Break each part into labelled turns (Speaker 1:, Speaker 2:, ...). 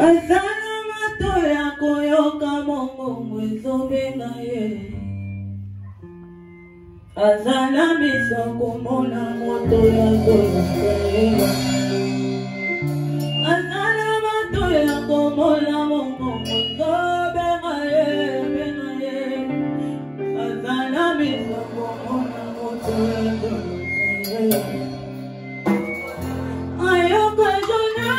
Speaker 1: Azana mato yako yoka mongo mwezobe na ye. Azana miso kumona moto yako yoka. Azana mato yako mona mongo mwezobe na ye. Azana miso kumona moto yako yoka. Ayoka jona.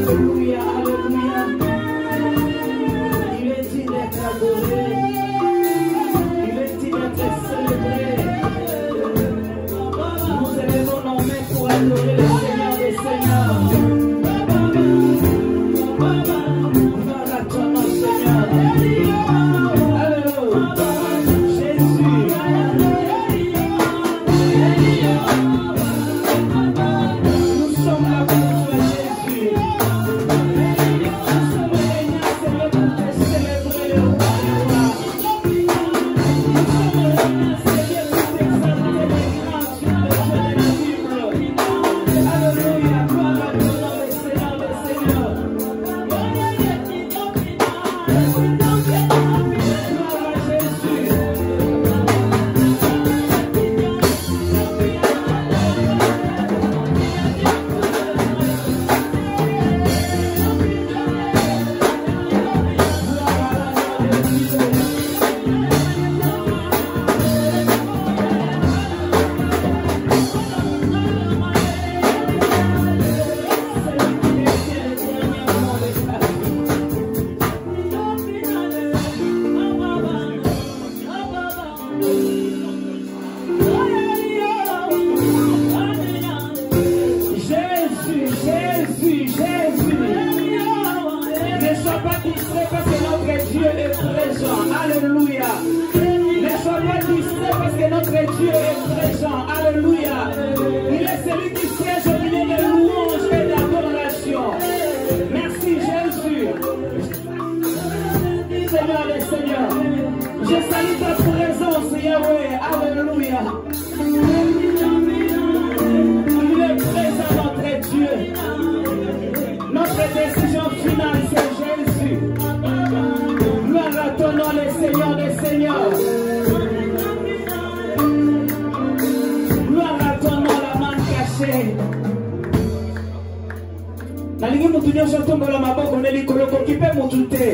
Speaker 1: Alléluia, alléluia. Il est dit d'être adoré. Il est dit d'être célébré. Nous élevons nos mains pour adorer le Seigneur des Seigneurs. Gloire à ton nom, Seigneur. Alléluia. Jésus. Nous sommes là pour toi, Jésus. Nous sommes réunis, Seigneur, pour te célébrer. Alléluia. Nous sommes réunis, Seigneur, pour t'exalter les grands yeux de Dieu de la Bible. Alléluia. Gloire à ton nom, le Seigneur des Seigneurs. Gloire à Jésus. Jésus, Jésus. Ne sois pas distrait parce que notre Dieu est présent. Alléluia. Ne sois pas distrait parce que notre Dieu est présent. Alléluia. Il est celui qui siège au milieu des louanges et d'adoration. Merci Jésus. Seigneur des Seigneurs. Je salue ta présence, Yahweh. Alléluia. Il est présent, notre Dieu. Notre décision finale, c'est Jésus. Gloire à ton nom, le Seigneur des Seigneurs. Gloire à ton nom, la main cachée. Nalingi mutu nyonso tombola maboko ne likolo kokipe mutu te.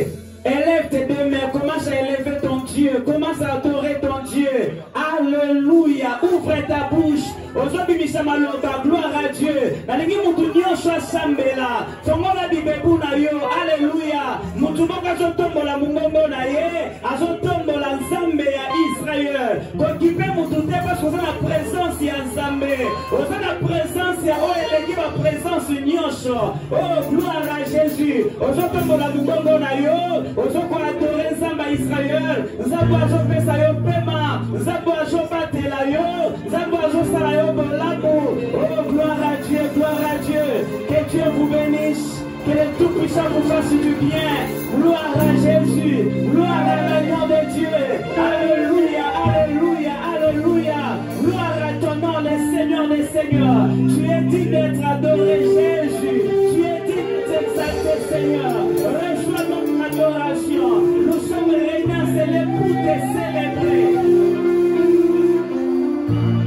Speaker 1: Élève tes deux mains, commence à élever ton Dieu, commence à adorer ton Dieu. Alléluia, ouvre ta bouche. Ozobimisa maloba, gloire à Dieu. Nalingi mutu nyonso asambela. Fongola bibebu na yo, alléluia. Mutu moko azotombola mungombo na ye, azotombola nzambe ya Israël. Kokipe mutu te parce que la présence ya nzambe. Oza la présence ya o eleki ba présence nyonso. Oh, gloire à Jésus. Ozotombola mungombo na yo, ozoko adorer nzambe Israël. Nzambe azopesa yo pema, nzambe azobatela yo, nzambe azosala yo bolamu. Oh, gloire à Dieu, gloire à Dieu. Que Dieu vous bénisse. Que le Tout-Puissant vous fasse du bien. Gloire à Jésus. Gloire à l'agneau de Dieu. Alléluia, alléluia, alléluia. Gloire à ton nom, le Seigneur des Seigneurs. Tu es digne d'être adoré, Jésus. Tu es digne d'exalter, Seigneur. Reçois notre adoration. Nous sommes réunis, c'est le pour te célébrer.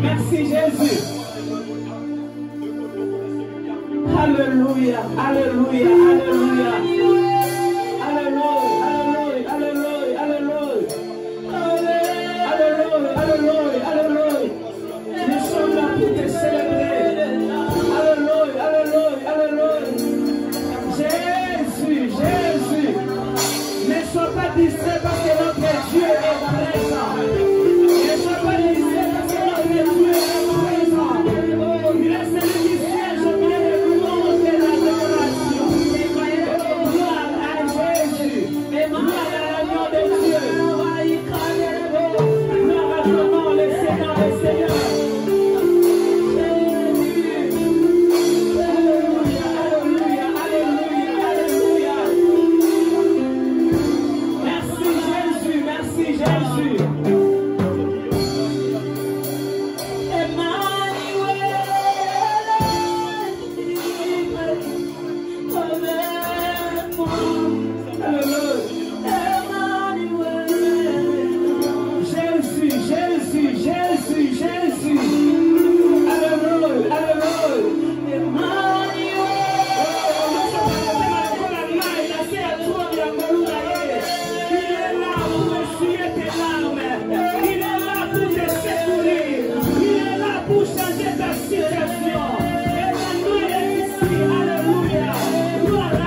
Speaker 1: Merci, Jésus. Alléluia, alléluia, alléluia. Alléluia, alléluia, alléluia, alléluia. Alléluia, alléluia, alléluia. Nous sommes là pour te célébrer. Alléluia, alléluia, alléluia. Jésus, Jésus. Ne sois pas distrait parce que notre Dieu est présent. Ne sois pas distrait parce que notre Dieu est présent. Il est celui qui siège au milieu de louanges et d'adoration. Gloire à Jésus. Gloire à l'agneau de Dieu. Gloire à ton nom, le Seigneur des Seigneurs. Alléluia, alléluia, alléluia, alléluia. Merci Jésus, merci Jésus. Jésus, Jésus, Jésus, Jésus. Alléluia, alléluia. Il est là pour essuyer tes larmes. Il est là pour te secourir. Il est là pour changer ta situation. Emmanuel est ici. Alléluia. Gloire à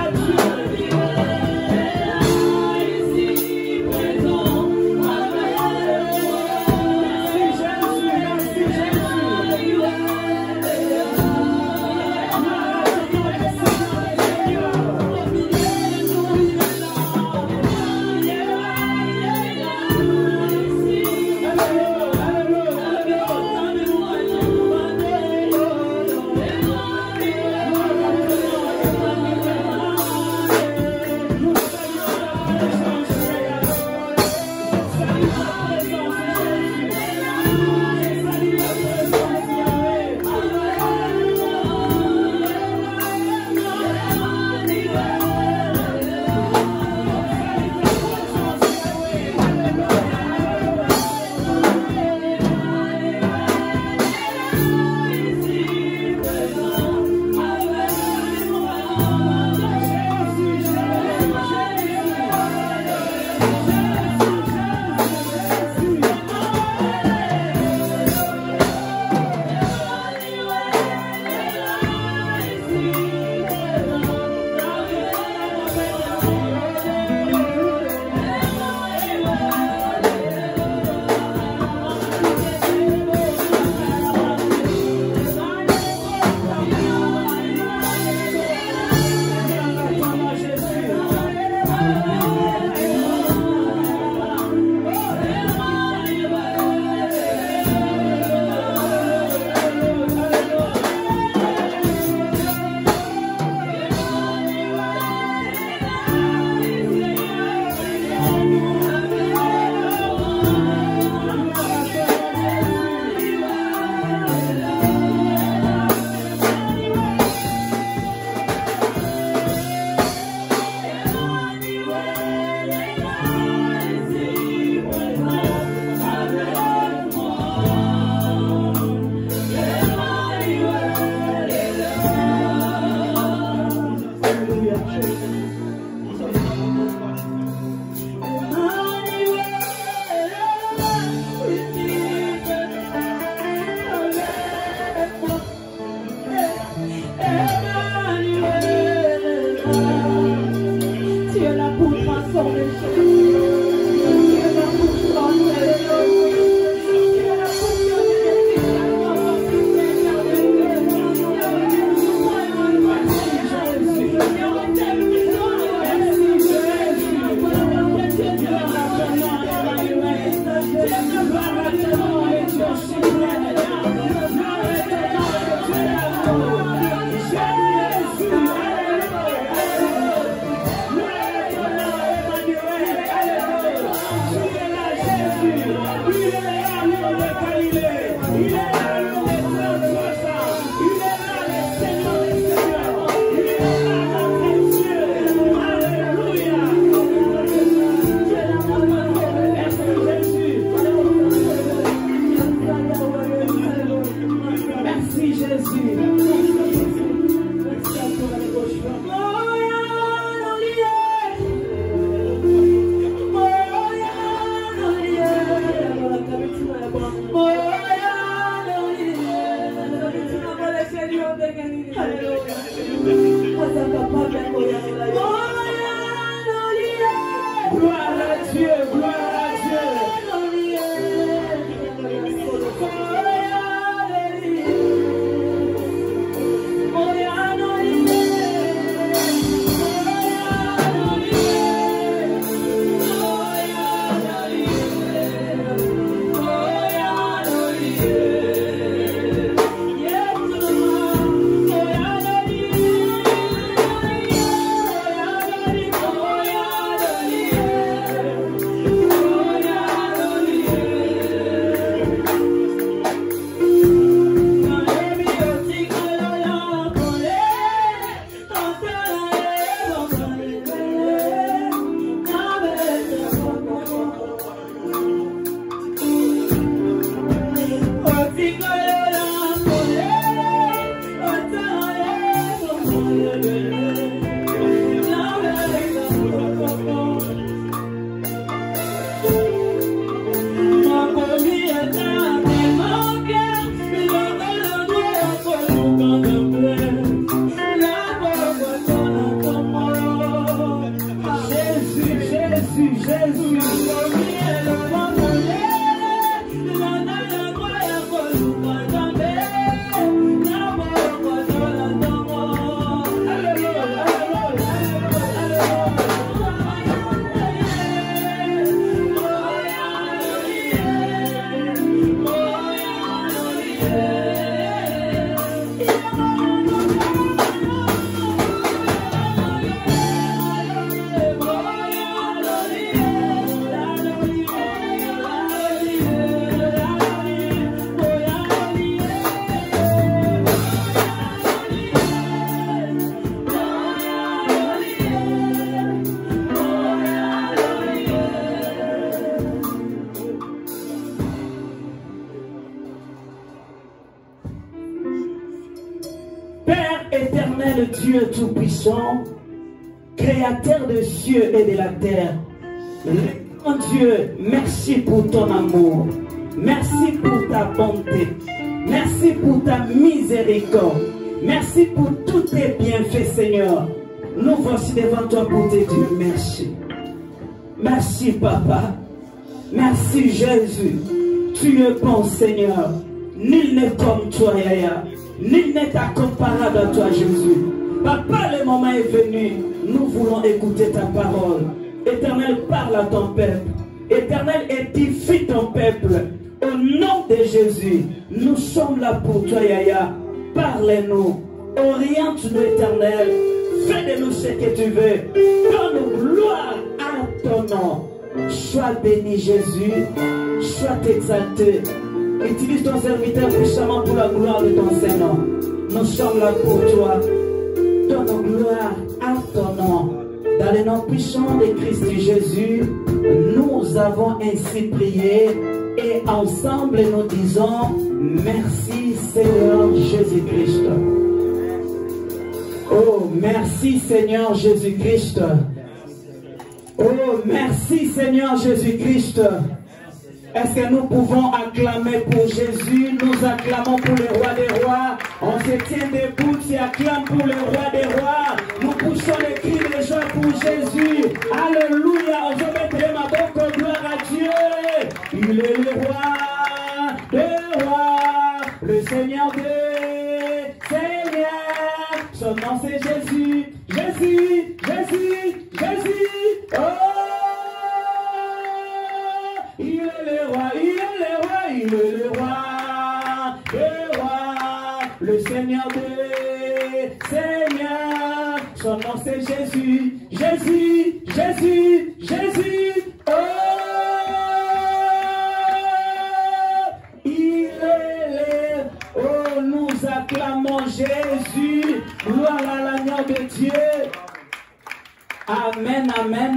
Speaker 1: Dieu Tout-Puissant, Créateur des cieux et de la terre, mon Dieu, merci pour ton amour, merci pour ta bonté, merci pour ta miséricorde, merci pour tous tes bienfaits, Seigneur. Nous voici devant toi pour te dire merci. Merci, Papa. Merci, Jésus. Tu es bon, Seigneur. Nul n'est comme toi, Yaya. Nul n'est comparable à toi, Jésus. Papa, le moment est venu. Nous voulons écouter ta parole. Éternel, parle à ton peuple. Éternel, édifie ton peuple. Au nom de Jésus, nous sommes là pour toi, Yaya. Parle-nous. Oriente-nous, Éternel. Fais de nous ce que tu veux. Donne gloire à ton nom. Sois béni, Jésus. Sois exalté. Utilise ton serviteur puissamment pour la gloire de ton Seigneur. Nous sommes là pour toi. Donne gloire à ton nom. Dans le nom puissant de Christ Jésus, nous avons ainsi prié et ensemble nous disons merci Seigneur Jésus-Christ. Oh, merci Seigneur Jésus-Christ. Oh, merci Seigneur Jésus-Christ. Est-ce que nous pouvons acclamer pour Jésus? Nous acclamons pour le roi des rois. On se tient debout et acclame pour le roi des rois. Nous poussons les cris de joie pour Jésus. Alléluia. On se met ma boque, gloire à Dieu. Il est le roi des rois, le Seigneur des seigneurs. Son nom c'est Jésus. Jésus, Jésus, Jésus. Oh! Il est le roi, il est le roi, il est le roi, le Seigneur des seigneurs. Son nom c'est Jésus, Jésus, Jésus, Jésus. Oh, il est le, oh, nous acclamons Jésus, gloire à l'agneau de Dieu. Amen, amen.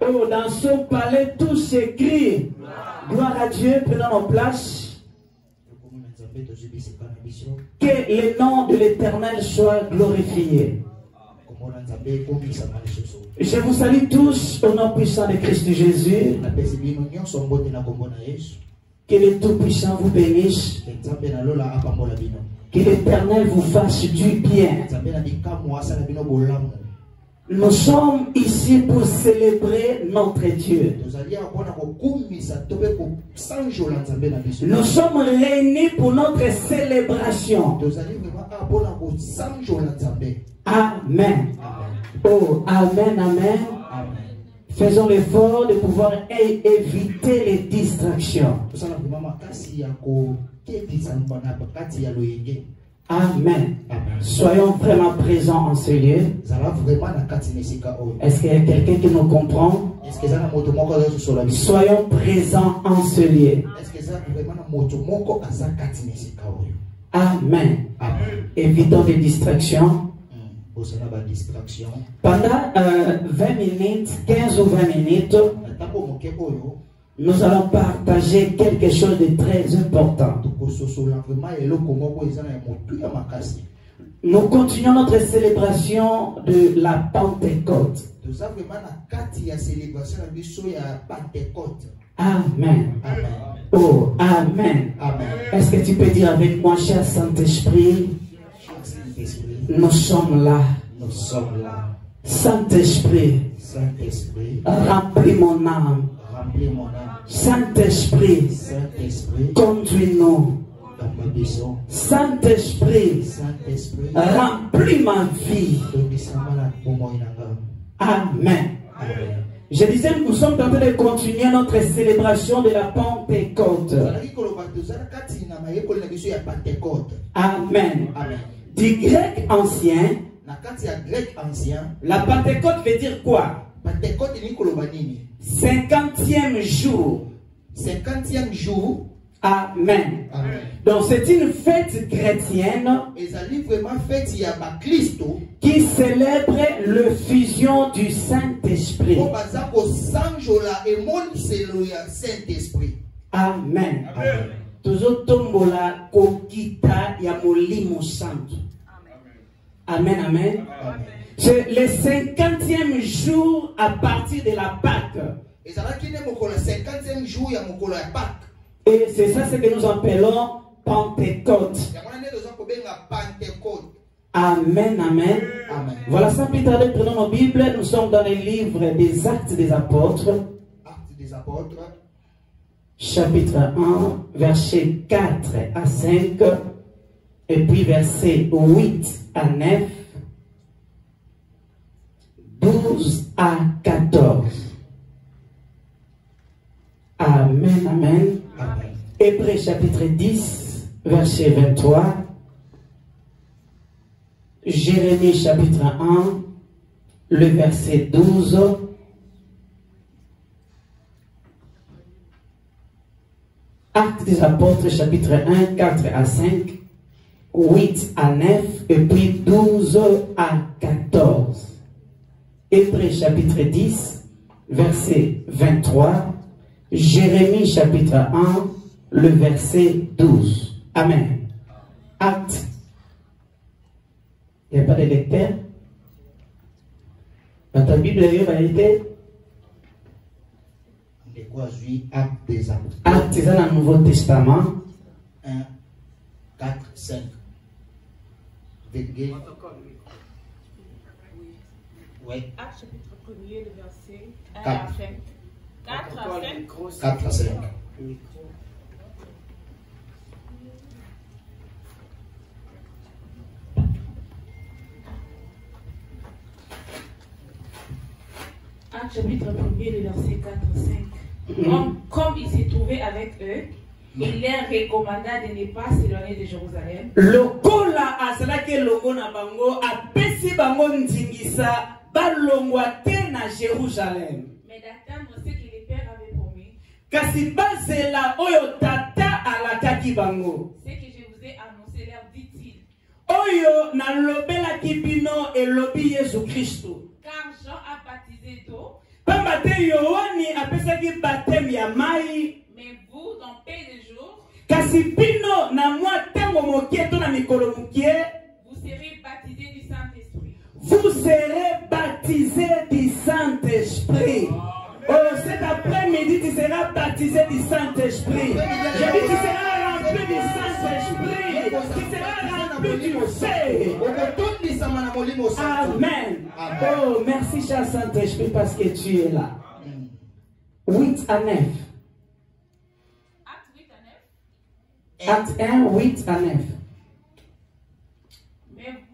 Speaker 1: Oh, dans son palais, tout s'écrit. Gloire à Dieu, prenons nos places. Que le nom de l'Éternel soit glorifié. Je vous salue tous au nom puissant de Christ Jésus. Que le Tout-Puissant vous bénisse. Que l'Éternel vous fasse du bien. Nous sommes ici pour célébrer notre Dieu. Nous sommes réunis pour notre célébration. Amen. Oh, amen, amen. Faisons l'effort de pouvoir éviter les distractions. Amen. Soyons vraiment présents en ce lieu. Est-ce qu'il y a quelqu'un qui nous comprend? Soyons présents en ce lieu. Amen. Évitons les distractions. Pendant 20 minutes, 15 ou 20 minutes, nous allons partager quelque chose de très important. Nous continuons notre célébration de la Pentecôte. Amen. Oh, amen. Est-ce que tu peux dire avec moi, cher Saint-Esprit, nous sommes là. Saint-Esprit, remplis mon âme. Saint-Esprit, conduis-nous. Saint-Esprit, remplis ma vie. Amen. Je disais que nous sommes en train de continuer notre célébration de la Pentecôte. Amen. Du grec ancien, la Pentecôte veut dire quoi? 50e jour.
Speaker 2: 50e jour.
Speaker 1: Amen. Donc c'est une fête chrétienne qui célèbre le fusion du Saint-Esprit. Amen. Toujours tombola kokita ya molimo santo. Amen, amen. C'est le 50e jour à partir de la Pâque. Et c'est ça ce que nous appelons Pentecôte. Amen, amen. Voilà, sans plus tarder, prenons nos Bibles. Nous sommes dans les livres des Actes des Apôtres. Chapitre 1, versets 4 à 5. Et puis versets 8 à 9. 12 à 14. Amen, amen. Hébreux chapitre 10, verset 23. Jérémie chapitre 1, le verset 12. Actes des Apôtres chapitre 1, 4 à 5. 8 à 9 et puis 12 à 14. Hébreux chapitre 10, verset 23. Jérémie chapitre 1, le verset 12. Amen. Acte. Il n'y a pas de lecteur? Ta Bible a été Actes dans le Nouveau Testament.
Speaker 2: 1, 4, 5. Oui.
Speaker 3: Actes chapitre 1er, le verset 1
Speaker 2: 4.
Speaker 3: à 5. 4 à 5.
Speaker 2: 4 à 5.
Speaker 3: Actes chapitre 1er, le verset 4 à 5. Comme il s'est trouvé avec eux, il leur recommanda de ne pas s'éloigner de Jérusalem.
Speaker 1: Lokola asalaki longo na bango apesi bango ndingisa balongwa te na Jérusalem.
Speaker 3: Mais d'attendre ce que le Père avait promis.
Speaker 1: Kasi bazela oyo tata alakaki bango.
Speaker 3: Ce que je vous ai annoncé, leur dit-il.
Speaker 1: Oyo na lobelaki bino elobi Yesu Kristo.
Speaker 3: Car Jean a baptisé d'eau.
Speaker 1: Pamba te Yohani apesaki baptême ya mai.
Speaker 3: Mais vous, dans peu de jours,
Speaker 1: Kasi bino na mwa tango mokie to na mikolo mokie,
Speaker 3: vous serez baptisés du Saint-Esprit.
Speaker 1: vous serez baptisés du Saint-Esprit. Oh, cet après-midi, tu seras baptisé du Saint-Esprit. J'ai dit, tu seras rempli du Saint-Esprit. Tu seras rempli du feu. Amen. Oh, merci, cher Saint-Esprit, parce que tu es là. 8 à 9.
Speaker 3: Acte 8 à 9.
Speaker 1: Acte 1, 8 à 9.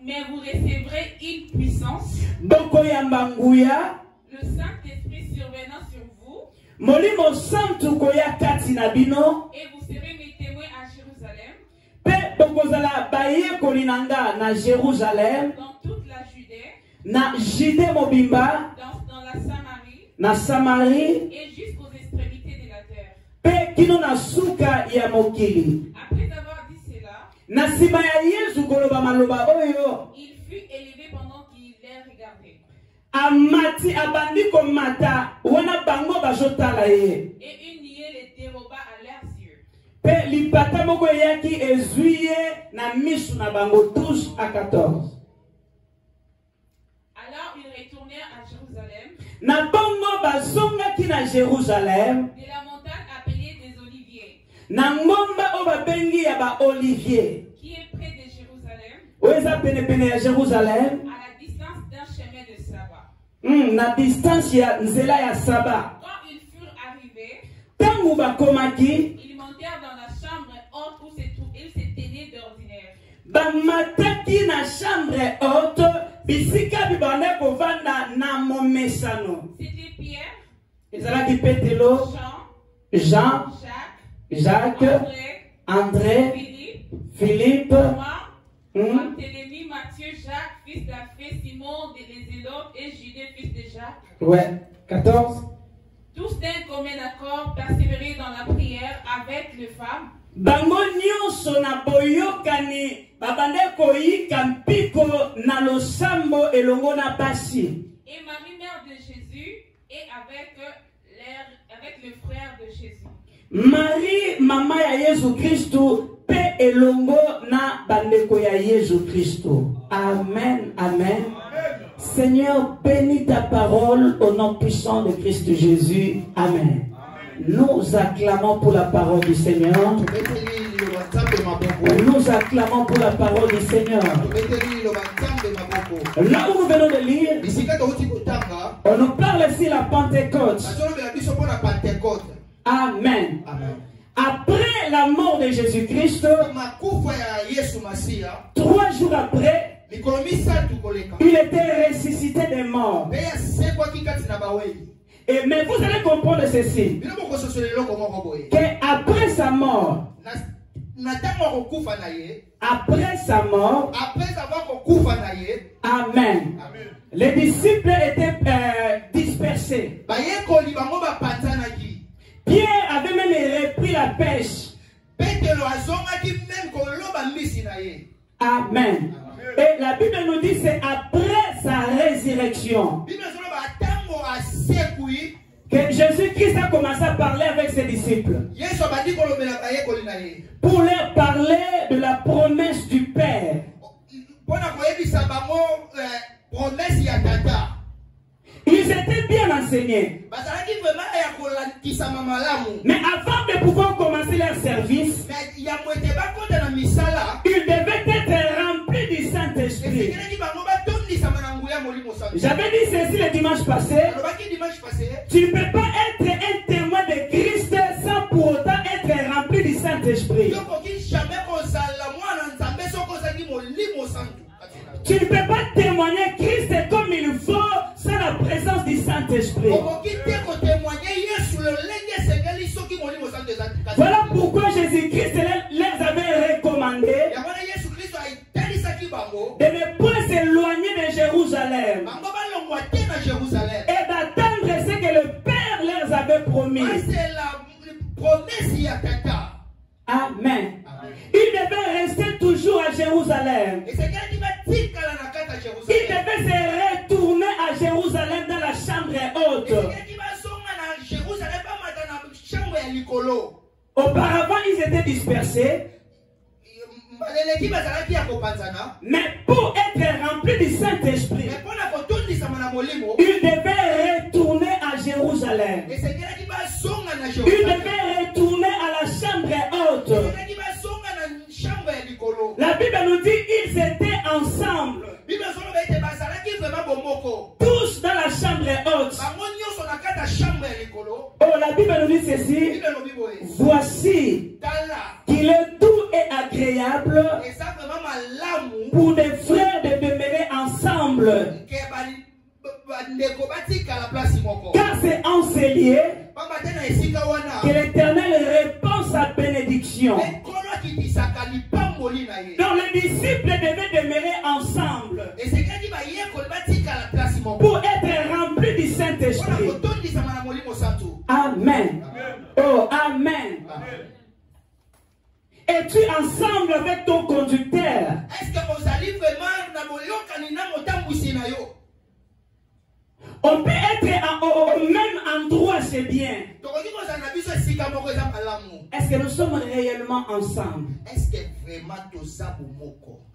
Speaker 3: Mais vous recevrez une puissance,
Speaker 1: Boko yambangouya.
Speaker 3: le Saint-Esprit survenant sur vous,
Speaker 1: Molimo santu koya kati na bino.
Speaker 3: et vous serez mes témoins à Jérusalem,
Speaker 1: Pe bokozala baye kolinanga na Jérusalem,
Speaker 3: dans toute la Judée,
Speaker 1: na Jide mobimba,
Speaker 3: dans la Samarie,
Speaker 1: na Samarie,
Speaker 3: et jusqu'aux extrémités de la terre.
Speaker 1: pe kino na suka ya mokili.
Speaker 3: Après avoir dit cela,
Speaker 1: Na sima ya Yesu koloba maloba oyo,
Speaker 3: il fut élevé pendant qu'il les regardait.
Speaker 1: amati abandi komata wana bango bazotala ye.
Speaker 3: Et une nuée les déroba à leurs yeux.
Speaker 1: Pe lipata moko eyaki ezwi ye na misu na bango 12 à 14.
Speaker 3: Alors ils retournèrent à Jérusalem,
Speaker 1: Na bongo bazongaki na Jérusalem,
Speaker 3: de la montagne appelée des Oliviers,
Speaker 1: na ngomba oyo babengi ya ba Olivier.
Speaker 3: qui est près de Jérusalem,
Speaker 1: Oyo eza penepene ya Jérusalem,
Speaker 3: à la distance d'un chemin de sabbat.
Speaker 1: na distance ya nzela ya Saba.
Speaker 3: Quand ils furent arrivés,
Speaker 1: Tangu bakomaki,
Speaker 3: ils montèrent dans la chambre haute où ils se tenaient d'ordinaire.
Speaker 1: bamataki na chambre haute, bisika bibande kovanda na momesano.
Speaker 3: C'était Pierre,
Speaker 1: Ezalaki Petelo,
Speaker 3: Jean,
Speaker 1: Jean,
Speaker 3: Jacques,
Speaker 1: Jacques,
Speaker 3: André,
Speaker 1: André,
Speaker 3: Philippe,
Speaker 1: Philippe,
Speaker 3: Thomas,
Speaker 1: hmm,
Speaker 3: Barthélemy, Matthieu, Jacques, fils d'Alphée, Simon de Zélote et Judas, fils de Jacques.
Speaker 1: ouais, 14.
Speaker 3: Tous d'un commun accord persévéraient dans la prière avec les femmes.
Speaker 1: Bango nyonso na boyokani babande koyika mpiko na losambo elongo na basi.
Speaker 3: Et Marie, mère de Jésus, et avec le frère de Jésus.
Speaker 1: Marie, mama ya Yesu Kristo, pe elongo na bandeko ya Yesu Kristo. Amen, amen. Seigneur, bénis ta parole au nom puissant de Christ Jésus. Amen. Nous acclamons pour la parole du Seigneur. Nous acclamons pour la parole du Seigneur. Là où nous venons de lire, on nous parle ici de la Pentecôte. Amen. Après la mort de Jésus-Christ, 3 jours après, il était ressuscité des morts. Et mais vous allez comprendre ceci, qu'après sa mort, amen, les disciples étaient dispersés. Pierre avait même repris la pêche. Amen. Et la Bible nous dit c'est après sa résurrection que Jésus-Christ a commencé à parler avec ses disciples pour leur parler de la promesse du Père. enseigner. Mais avant de pouvoir commencer leur service, ils devaient être remplis du Saint-Esprit. J'avais dit ceci le dimanche passé. Tu ne peux pas être un témoin de Christ sans pour autant être rempli du Saint-Esprit. Tu ne peux pas témoigner Christ comme il faut sans la présence du Saint-Esprit. Voilà pourquoi Jésus-Christ les avait recommandé de ne point s'éloigner de Jérusalem et d'attendre ce que le Père leur avait promis. Amen. Il devait rester toujours à Jérusalem. Il devait se retourner à Jérusalem dans la chambre haute. Auparavant, ils étaient dispersés. Mais pour être remplis du Saint-Esprit, ils devaient retourner à Jérusalem. Ils devaient retourner à la chambre haute. La Bible nous dit qu'ils étaient ensemble. Tous dans la chambre haute. Oh, la Bible nous dit ceci. Voici qu'il est doux et agréable pour des frères de demeurer ensemble. Car c'est en ces lieux que l'Éternel répand sa bénédiction. Donc les disciples devaient demeurer ensemble pour être remplis du Saint-Esprit. Amen. Oh, amen. Es-tu ensemble avec ton conducteur? On peut être au même endroit, c'est bien. Est-ce que nous sommes réellement ensemble?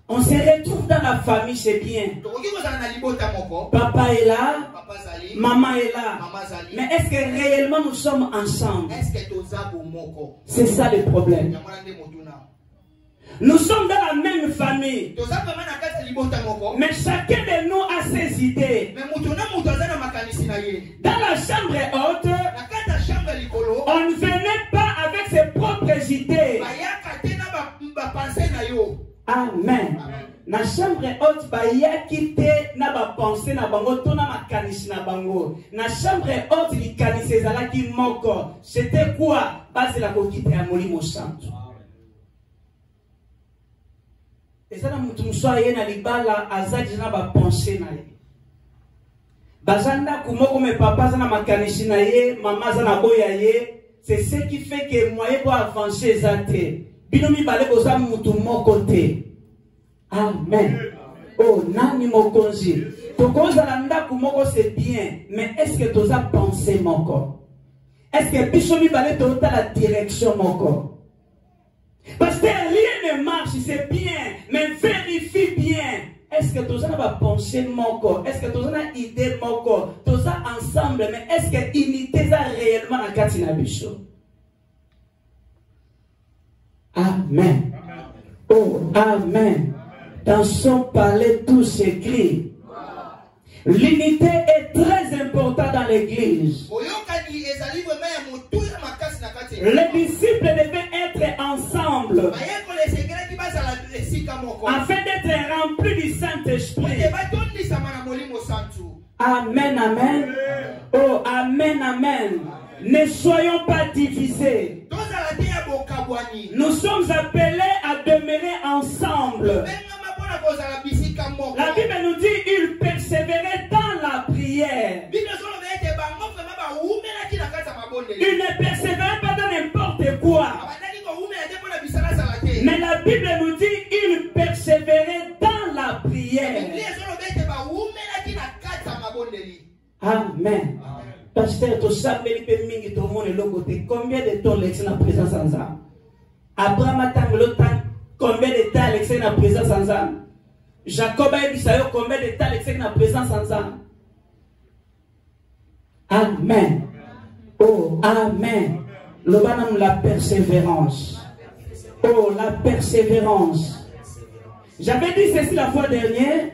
Speaker 1: On se retrouve dans la famille, c'est bien. Papa est là, maman est là. Mais est-ce que réellement nous sommes ensemble? C'est ça le problème. Nous sommes dans la même famille. Mais chacun de nous a ses idées. Dans la chambre haute, on ne venait pas avec ses propres idées. Amen. Na chambre haute baya kite na ba pensée na bango to na makanisi na bango. Na chambre haute likanisi ezalaki moko. C'était quoi? Base la kokite ya Molimo Santo. Ezala mutu muswaye na libala azadi na ba pensée na ye. Bazanda kumoko me papa za na makanisi na ye, mama za na boya ye. C'est ce qui fait que moyen pour avancer ezate. Binomi bale boza mutu moko te. Amen. Oh, nani mokonzi. Tokoza la ndaku moko c'est bien, mais est-ce que tu as pensé moko? Est-ce que bisomi bale tota la direction moko? Parce que rien ne marche, c'est bien, mais vérifie bien. Est-ce que tu as pensé moko? Est-ce que tu as idée moko? Tu as ensemble, mais est-ce que unité a réellement la katina biso? Amen. Oh, amen. Dans son palais, tout s'écrit. L'unité est très importante dans l'église. Les disciples devaient être ensemble afin d'être remplis du Saint-Esprit. Amen, amen. Oh, amen, amen. Ne soyons pas divisés. Nous sommes appelés à demeurer ensemble. La Bible nous dit il persévérait dans la prière. Il ne persévérait pas dans n'importe quoi. Mais la Bible nous dit il persévérait dans la prière. Amen. Pasteur, tu sais, combien de temps l'excès en présence sans âme? Abraham combien de temps l'excès en présence sans âme? Jacob a dit combien de temps l'excès en présence sans âme? Amen. Oh, Amen. Le banam la persévérance. Oh, la persévérance. J'avais dit ceci la fois dernière.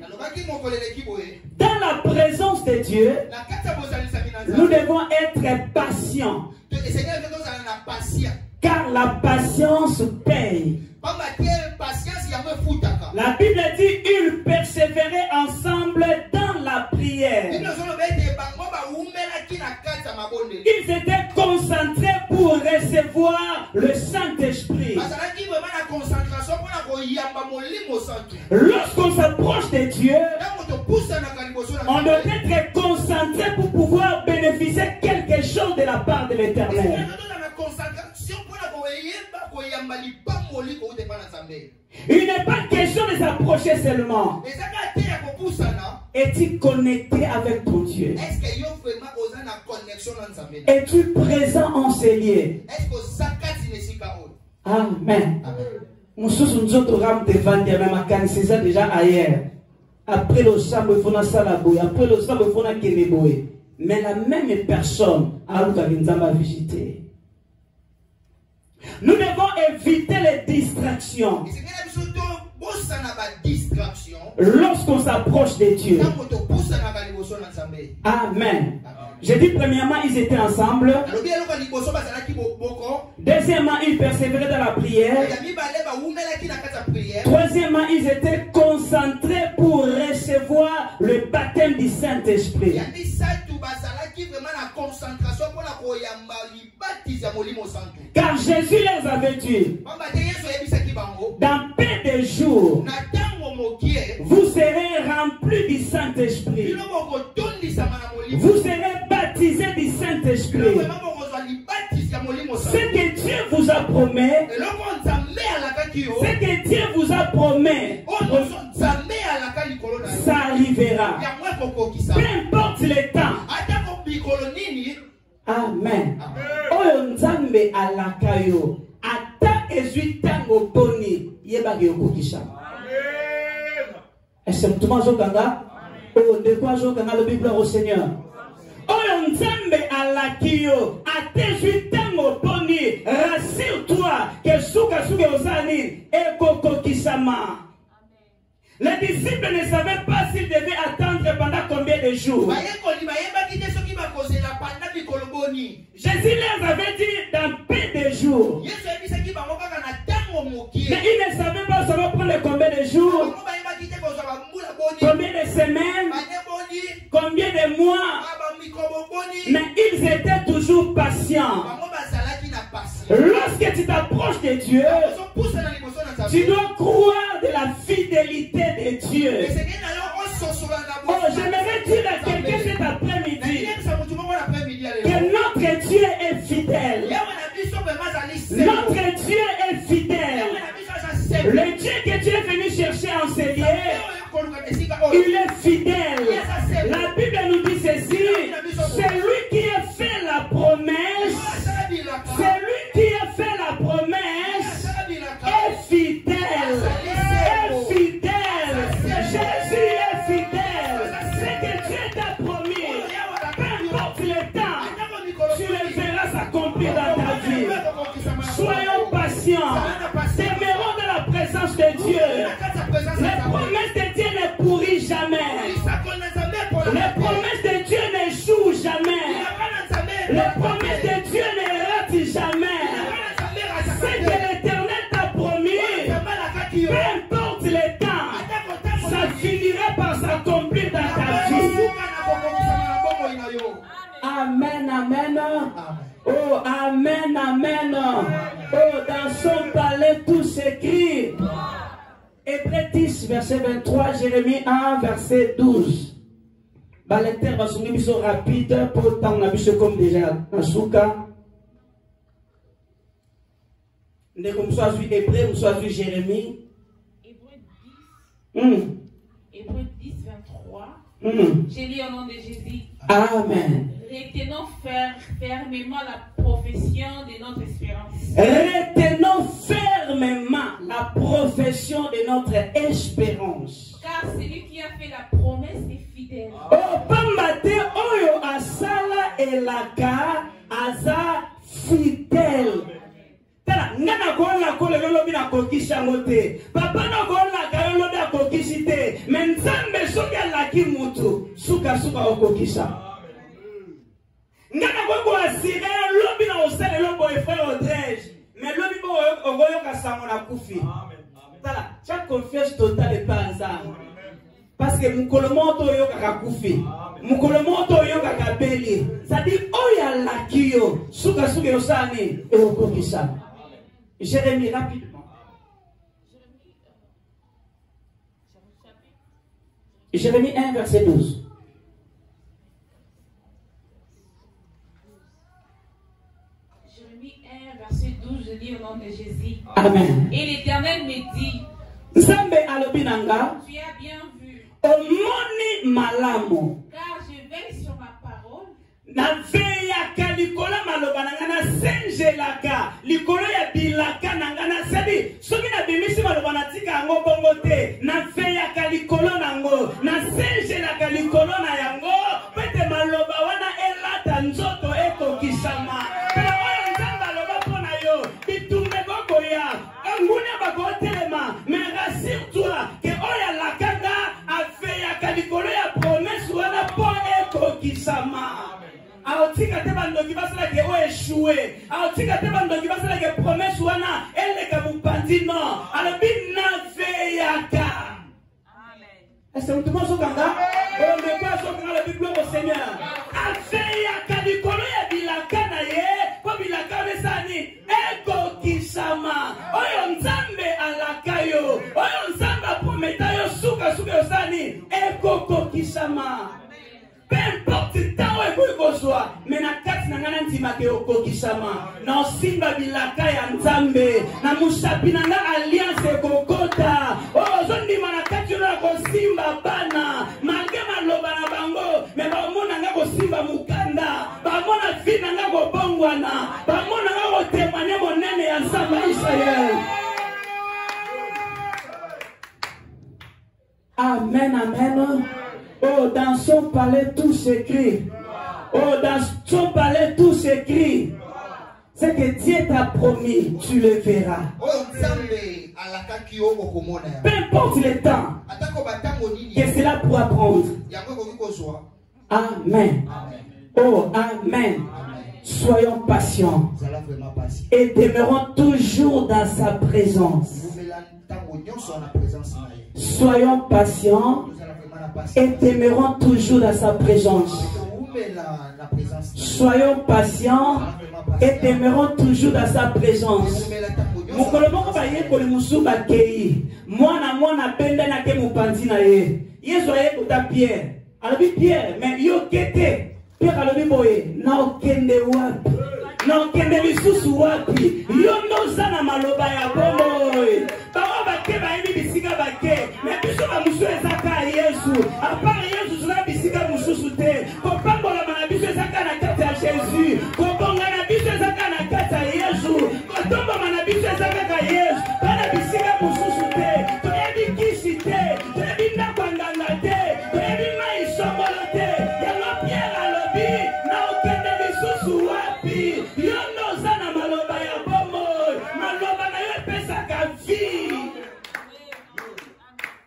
Speaker 1: Dans la présence de Dieu, nous devons être patients. Car la patience paye. La Bible dit ils persévéraient ensemble dans la prière. Ils étaient concentrés pour recevoir le Saint-Esprit. Lorsqu'on s'approche de Dieu, on doit être concentré pour pouvoir bénéficier quelque chose de la part de l'Éternel. Il n'est pas question de s'approcher seulement. Es-tu connecté avec ton Dieu? Es-tu présent en ces lieux? Amen. C'est déjà ailleurs. Après le sambo, il faut na salaboy. Après le sambo, il faut na keleboy. Mais la même personne a visité. Nous devons éviter les distractions. Lorsqu'on s'approche de Dieu. Amen. J'ai dit premièrement, ils étaient ensemble. Deuxièmement, ils persévéraient dans la prière. Troisièmement, ils étaient concentrés pour recevoir le baptême du Saint-Esprit. Car Jésus les avait dit, dans peu de jours, vous serez remplis du Saint-Esprit. Vous serez baptisés du Saint-Esprit. Ce que Dieu vous a promis, ce que Dieu vous a promis, ça arrivera. Peu importe le temps. Amen. Oyo nzambe alakayo ata ezuitango boni yebage okokisha. Est-ce que tout le monde kanga? Oh, de quoi je kanga le Bible au Seigneur? Oyo nzambe alakiyo ata ezuitango boni, rassure-toi que suka osani ekokokisama. Les disciples ne savaient pas s'ils devaient attendre pendant combien de jours. Jésus leur avait dit dans peu de jours. Mais ils ne savaient pas ça va prendre combien de jours, combien de semaines, combien de mois. Mais ils étaient toujours patients. Lorsque tu t'approches de Dieu, tu dois croire de la fidélité de Dieu. Oh, j'aimerais dire à quelqu'un cet après-midi que notre Dieu est fidèle. Notre Dieu est fidèle. Le Dieu que tu es venu chercher en ces lieux, il est fidèle. La Bible nous dit ceci: celui qui a fait la promesse, celui qui a fait la promesse est fidèle. Est fidèle. Jésus est fidèle. Ce que Dieu t'a promis, peu importe le temps, tu le verras s'accomplir dans ta vie. Soyons patients. Demeurons dans la présence de Dieu. Les promesses de Dieu ne pourrissent jamais. Les promesses de Dieu n'échouent jamais. Les promesses de Dieu ne ratent jamais. Ce que l'Éternel t'a promis, peu importe le temps, ça finira par s'accomplir dans ta vie. Amen, amen. Oh, amen, amen. Oh, dans son palais tout s'écrit. Hébreux 10, verset 23, Jérémie 1, verset 12. Balecteur va soumettre biso rapide pour tant na biso comme déjà Nasuka. Ne comme soit Hébreux ou soit Jérémie.
Speaker 3: Hébreux 10, 23. J'ai lu au nom de Jésus.
Speaker 1: Amen.
Speaker 3: Retenons fermement la profession de notre espérance.
Speaker 1: Retenons fermement la profession de notre espérance.
Speaker 3: Car celui qui a fait la promesse est fidèle.
Speaker 1: Oh, Pambate, Oyo Asala et elaka aza fidèle. Tala ngana ko la ko le lobi na kokisha ngote. Papa no ko la ka yo lobi akokisite. Mais Nzambe soki alaki mutu suka okokisha. Ngana ko ko asire lobi na osale lobo e frère Odrege. Mais lobi bo ogoyo ka sango na kufi. Tala chaque confiance totale pas ensemble. Parce que mukolomoto yo kaka kufi. Mukolomoto yo kaka beli. Ça dit oya lakio suka yo sani e okokisha. Jérémie, rapidement. Jérémie 1, verset 12.
Speaker 3: Jérémie 1, verset 12, je lis au nom de Jésus.
Speaker 1: Amen.
Speaker 3: Et l'Éternel me dit,
Speaker 1: Nzambe alobinanga,
Speaker 3: tu as bien vu,
Speaker 1: omoni malamu.
Speaker 3: car je veille sur ma parole.
Speaker 1: Na veyaka likolo maloba nanga na sengelaka likolo ya bilaka nanga na sadi soki na bimisi maloba na tika yango bongo te na veyaka likolo nango na sengelaka likolo na yango pete maloba wana elata nzoto ekokisama pela oyo Nzambe aloba mpona yo bitumbe kokoya nguna bakotelema mais rassure-toi ke oyo alakanga aveyaka likolo ya promesse wana mpo ekokisama. Aotika te bandoki basala ke o échoué. Aotika te bandoki basala ke promesse wana eleka mupandino. Alobi na veyaka. Amen. Est-ce que tout le monde s'entend? On ne peut pas s'entendre la Bible au Seigneur. Aveyaka likolo ya bilaka na ye, po bilaka besani eko kisama. Oyo Nzambe alaka yo. Oyo Nzambe prometa yo suka yo sani eko kokisama. Peu importe temps où il faut soit, mais na kati na ngana ntima ke okokisama. Na simba bilaka ya Nzambe, na mushapi na nga alliance ekokota. Oh, zondima na kati na kosimba bana, malgré maloba na bango, mais bamona nga kosimba mukanda, bamona vie na nga kobongwana, bamona nga kotemanya monene ya Nzambe Israël. Amen, amen. Oh, dans son palais tout s'écrit. Oh, dans son palais tout s'écrit. C'est que Dieu t'a promis, tu le verras. Peu importe le temps que cela pourra prendre. Amen. Oh, amen. Soyons patients et demeurons toujours dans sa présence. Soyons patients et demeurons toujours dans sa présence. Soyons patients et demeurons toujours dans sa présence. Mukolomoko baye koli musuba kei. Mwana benda na ke mupanzi na ye. Yesu aye kuta Pierre. Alobi Pierre, mais yo kete. Pierre alobi boye, na okende wapi? Na okende lisusu wapi? Yo noza na maloba ya bomoy. Bawa bake bayebi bisika bake. Mais biso ba musu ezaka Yesu. A part Yesu zuna bisika mususu te. Kopambola na biso ezaka na kati ya Jésus. Kobonga na biso ezaka na kati ya Yesu. Kotomba na biso ezaka ka Yesu. Bana bisika mususu te. Toyebi kisi te. Toyebi ndakanganga te. Toyebi mai songolo te. Yango Pierre alobi na okende lisusu wapi? Yo noza na maloba ya bomoy. Maloba na yo pesaka vie.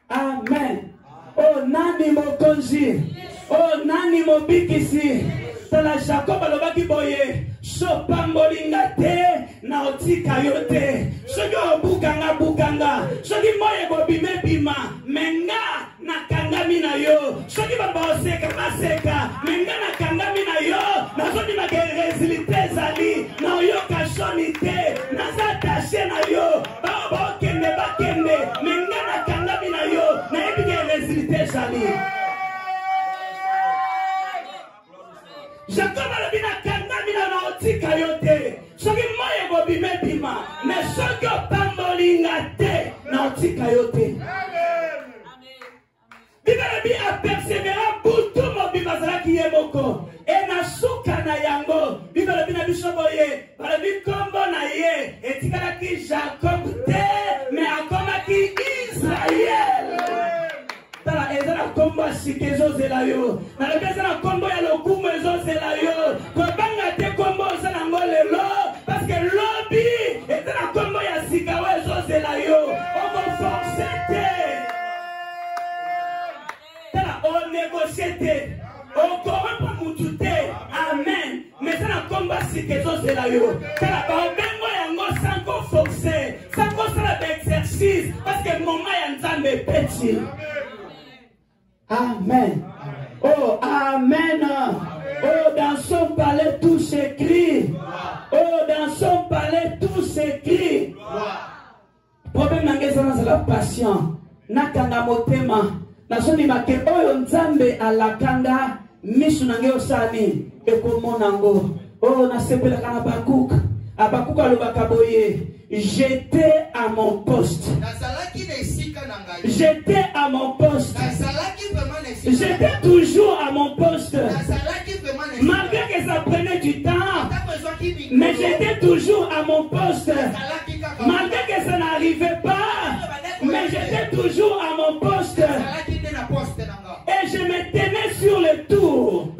Speaker 1: Amen. Oh nani mokonzi. Oh nani mobikisi. Tala Jacob alobaki boye. Sopambolinga te na otika yo te. Soki obukanga. Soki moye bobime bima. Menga na kangami na yo. Soki baba oseka baseka. Menga na kangami na yo. Nazoni make résultat zali. Na yo kashoni te. Naza taché na yo. Baba okende bakende. Menga na kangami na yo. Na ebike résultat zali. Jacob alobina kangami na otika yo te. Soki moye bobime bima. Mais soki opambolinga te na otika yo te. Bible bi a persévérer butu mobima zalaki ye moko. E na suka na yango. Bible bi na biso boye. Balobi kombo na ye. Etikalaki Jacob te. Mais akomaki Israël. Tala ezala kombo asike ezozela yo. Na lobi ezala kombo ya lokumu ezozela yo. te. Okoropa mutu te. Amen. Mais ça n'a combat si que ça c'est là yo. Ça n'a pas bengo yango sans forcer. Ça cause la exercice parce que maman ya nzambe petit. Amen. Oh amen. Oh dans son palais tout s'écrit. Oh dans son palais tout s'écrit. Problème nange c'est la passion. Nakanga motema. Nasoni make oyo nzambe alakanga misu nange osani ekomonango. Oh nasepela kana bakuk. Abakuk alobaka boye. J'étais à mon poste. J'étais à mon poste. J'étais toujours à mon poste. Malgré que ça prenait du temps. Mais j'étais toujours à mon poste. Malgré que ça n'arrivait pas. Mais j'étais toujours à mon poste. Et je me tenais sur le tour.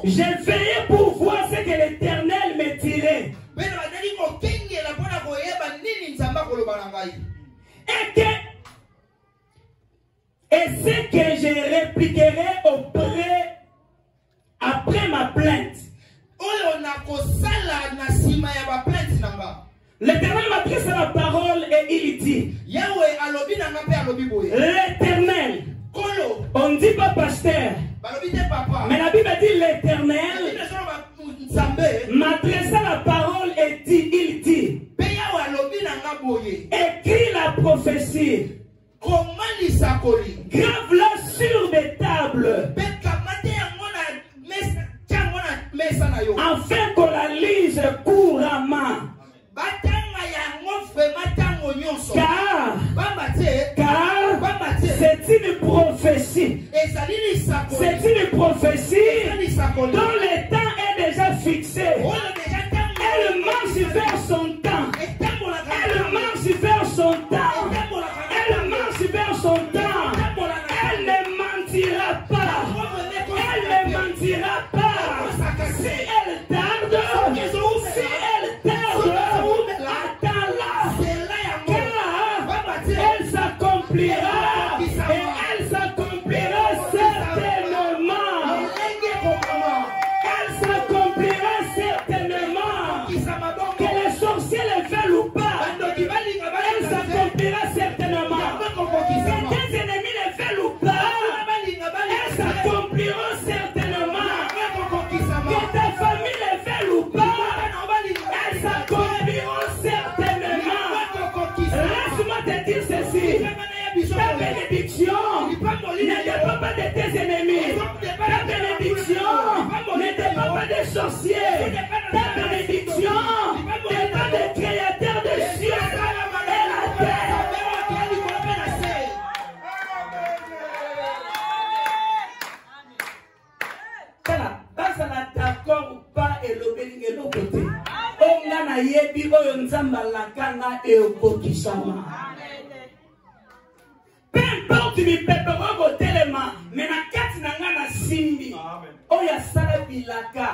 Speaker 1: J'ai veillé pour voir ce que l'Éternel me tirait. Et ce que je répliquerai après ma plainte. L'Éternel m'a pris sur la parole et il dit: l'Éternel, on ne dit pas pasteur, mais la Bible dit l'Éternel m'adressa la parole et dit, il dit: écris la prophétie, grave-la sur des tables, afin qu'on la lise couramment. Car c'est une prophétie. C'est une prophétie dont le temps est déjà fixé. Elle marche vers son temps. Elle marche vers son temps. Elle marche vers son temps. Elle ne mentira pas. Elle ne mentira pas. Si elle tarde, si elle tarde, attends-la. Car elle s'accomplira. Et elle s'accomplira certainement. Elle s'accomplira certainement. Que les sorciers le veulent ou pas, elle s'accomplira certainement. Que tes ennemis le veulent ou pas, elle s'accomplira certainement. Que ta famille le veut ou pas, elle s'accomplira certainement. Laisse-moi te dire ceci. Ta bénédiction ne dépend pas de tes ennemis. Ta bénédiction ne dépend pas des sorciers. Ta bénédiction dépend des créateurs de cieux et la terre. Basa na d'accord ou pas et l'obéling l'autre côté. Onga na yebi oyo nzamba lakanga et okokisama. Peu importe mi pepe wako telema, mais na kati na nga na simbi. Oya sala bilaka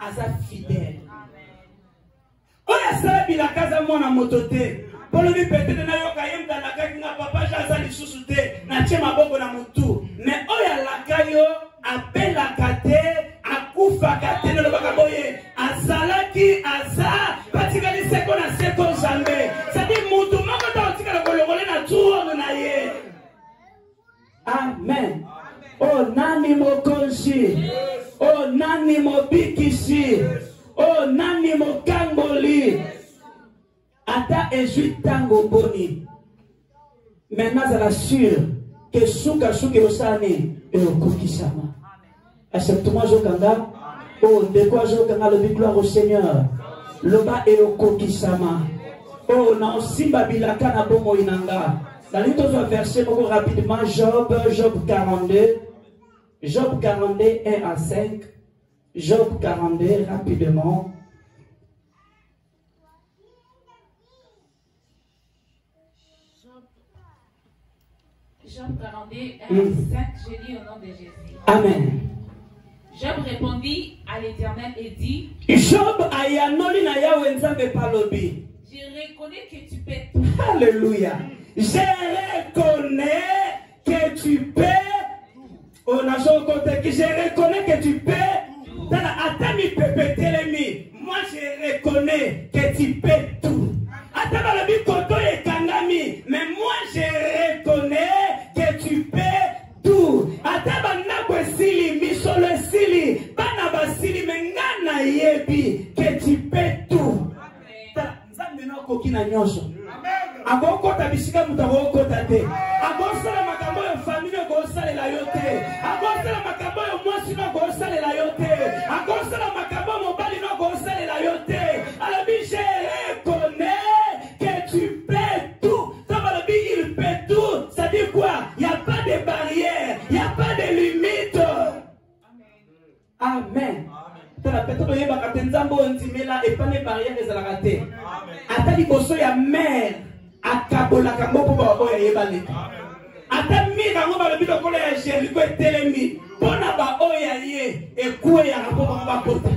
Speaker 1: aza fidèle. Oya sala bilaka aza mwana motote. Polo mi pete na yoka yemta na kaki nga papa jaza lisusu te na che maboko na mutu. Mais oya lakayo apela kate akufa kate no baka boye azalaki aza patikali seko na seko jambe. Sadi mutu moko ta otikala kolongole na tuo na ye. Amen. Oh nani mokonzi. Oh nani mobikisi. Oh nani mokangoli. Ata ezui tango boni. Maintenant ça l'assure que suka osani et okokisama. Accepte-moi Jokanga. Oh de quoi Jokanga le gloire au Seigneur. Loba et okokisama. Oh na simba bilaka na bomo inanga. Dans les autres versets, beaucoup rapidement, Job 42, Job 42, 1 à 5, Job 42, rapidement.
Speaker 3: Job 42, 1 à 5, je lis au nom de Jésus.
Speaker 1: Amen.
Speaker 3: Job répondit à l'Éternel et dit:
Speaker 1: Job ayanoli na yawe nzambe palobi.
Speaker 3: Je reconnais que tu peux tout.
Speaker 1: Alléluia. Je reconnais que tu peux Oh, je reconnais que tu peux. Attends, mi pepe telemi. Moi, je reconnais que tu peux tout. Attends, la Bible koto et kangami. Mais moi, je reconnais que tu peux tout. Attends, banako sili, misolo sili, banaba sili, mengana yebi que tu peux tout. Nzambe na kokina nyonso. Agokota bisika mutagokota te. Agosala makambo ya famille gosala la yote. Agosala makambo ya mwasi no gosala la yote. Agosala makambo mobali no gosala la yote. Alors je reconnais que tu peux tout. Ça va le dire il peut tout. Ça dit quoi? Il n'y a pas de barrière, il n'y a pas de limite. Amen. Tala peut-être yeba katenzambo nzimela et pas les barrières ezalaka te. Ata liboso ya mère akabola kango po ba oya yebale. Ata mi kango ba lebito kola ya Jericho etelemi. Pona ba oya ye ekue ya po ba kota.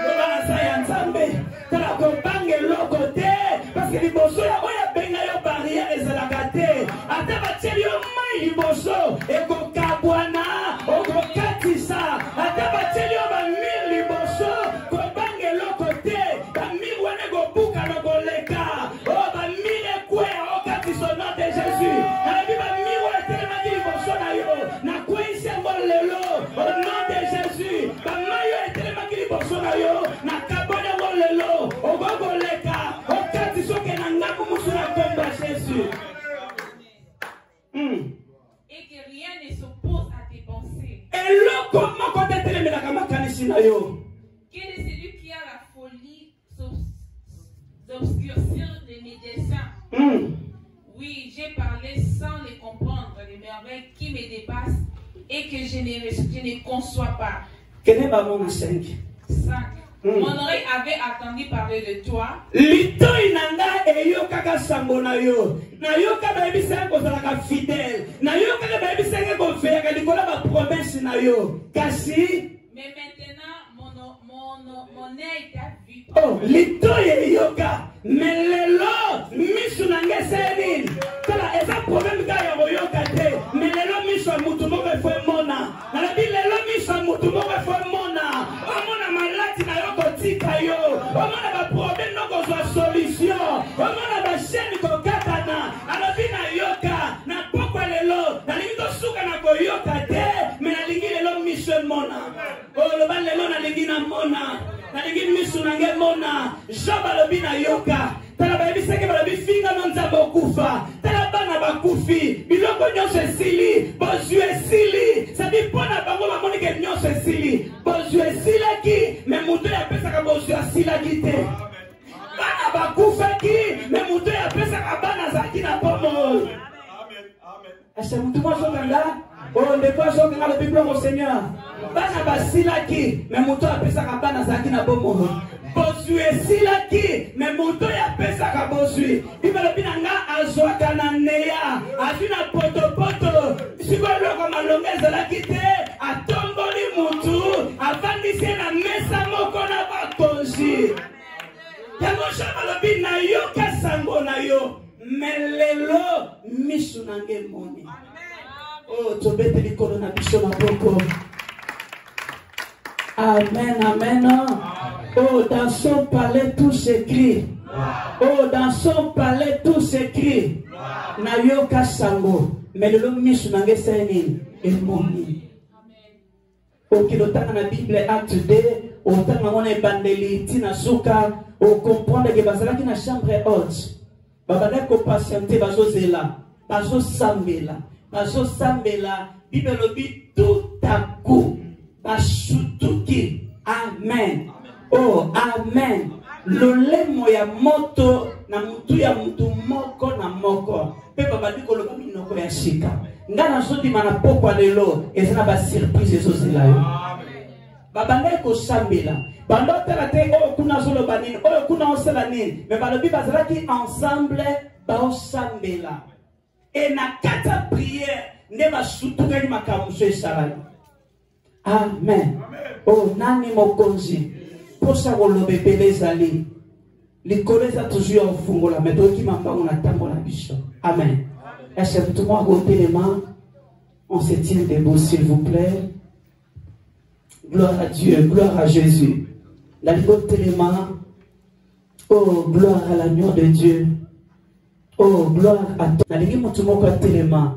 Speaker 1: Loba na sa ya Nzambe. Tala ko bange loko te parce que liboso ya oya benga yo barrière ezalaka te. Ata ba teli yo mai liboso eko kabwana oko katisa. Ata ba teli yo ba mil liboso ko bange loko te. Ba mi wane go buka no go leka. Oh ba mi ekue o katisa au nom de Jésus. La Bible mi wane tellement dit liboso na yo. Na kwese molelo au nom de Jésus. Ba mayo tellement dit liboso na yo. Na kabona molelo o go leka. O katisa ke na ngaku musuna komba Jésus.
Speaker 3: Et que rien ne s'oppose à tes pensées.
Speaker 1: Et là, comment quand tu es télé, mais la camarade
Speaker 3: Quel est celui qui a la folie d'obscurcir les médecins? Oui, j'ai parlé sans les comprendre, les merveilles qui me dépassent et que je ne conçois pas.
Speaker 1: Quel est ma maman 5?
Speaker 3: 5. Mon oreille avait attendu parler de toi.
Speaker 1: Lito inanga eyo kaka sango na yo. Na yo kaka baby sango zalaka fidèle. Na yo kaka baby sango ko faire likola ba promesse na yo. Kasi
Speaker 3: mais maintenant mon œil t'a vu.
Speaker 1: Oh, lito yoka. Mais lelo misu nanga seni. Kala eza problème ka ya yoka te. Mais lelo misu mutu moko fo mona. Na la bi lelo misu mutu moko fo mona. Omona malati na yo kotika yo. Omona ba problème no ko solution. Omona ba chaîne ko katana. Ala bi na yoka. Na poko lelo. Na lingi to suka na ko yoka te. Mais na lingi lelo misu mona. Oh, lo ban lelo na lingi na mona. Na lingi misu na nge mona. Joba lo bi na yoka. Tala ba ebiseke ba bi finga no nzambo kufa. Tala bana ba kufi. Biloko nyonso esili. Bozue esili. Ça dit pona bango ba moni ke nyonso esili. Bozue esilaki. Me mutu ya pesa ka bozue esilaki te. Bana ba kufaki. Me mutu ya pesa ka bana zaki na pomo. Amen. Est-ce que mutu mo sokanga? Oh, ne pas sokanga le Bible au Seigneur. Bana ba silaki. Me mutu ya pesa ka bana zaki na pomo. Bozue silaki, mais moto ya pesa ka bozui. Ibalo binanga azwaka na neya, afina poto poto. Siko loko malongeza la kite, atomboli mutu, afandise na mesa moko na bakonzi. Yango shama lobi na yo kasango na yo, melelo misu nange moni. Oh, tobete likolo na biso maboko. Amen, amen. Oh, dans son palais tout s'écrit. Oh, dans son palais tout s'écrit. Nayoka sango. Mais le misu nange seni emoni. Oh, kilotanga na Bible acte 2. Oh, tanga mona bandeli tina suka. Oh, comprendre que bazalaki na chambre haute. Babana ko patienter bazo zela. Bazo sambela. Bazo sambela. Bible lobi tout à coup. Bashutuki. Amen. Oh, amen. Lolemo ya moto na mutu ya mutu moko na moko. Pe babadi ko loba minoko ya shika. Ngana soti mana poko lelo ezana ba surprise ezozela yo. Babanda ko sambela. Bando tala te o kuna solo banini, o kuna osela nini. Me balobi bazalaki ensemble ba osambela. Et na kata prière ne ba shutuka ni makamuso esala. Amen. Oh, nani mokonzi. Posa wolobe belezali. Likoleza toujours fungola. Mais toi qui m'as pas on attend la bicho. Amen. Est-ce que tout le monde a les mains? On se tient debout, s'il vous plaît. Gloire à Dieu, gloire à Jésus. La téléma. Oh, gloire à l'agneau de Dieu. Oh, gloire à toi. La téléma.